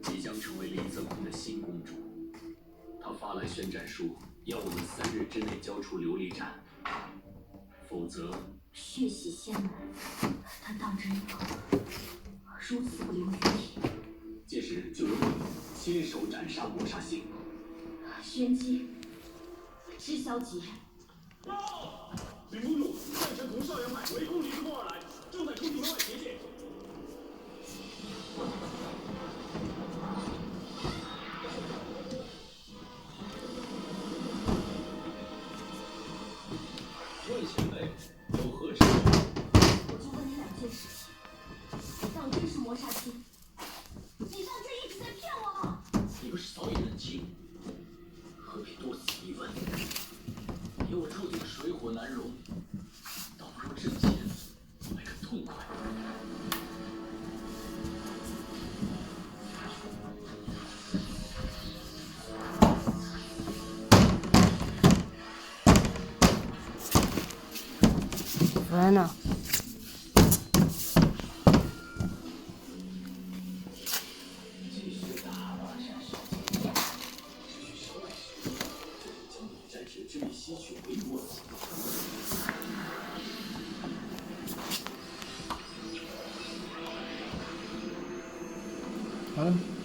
即将成为林泽空的新公主。他发来宣战书，要我们3日之内交出琉璃盏，否则血洗仙门，他当真以后如此不留余地。届时就由你亲手斩杀抹煞星。玄机，知晓几人？报！林公主，战神同少阳派围攻离之宫而来，正在出境门外结界。问前辈有何指教？我就问你2件事情：当真是魔煞星？你当真一直在骗我吗？你不是早已认清，何必多此一问？你我注定水火难容，倒不如挣钱来个痛快。完了。继续打吧，山少姐。失去手腕时，就是将你战神之力吸取为我所用。好了。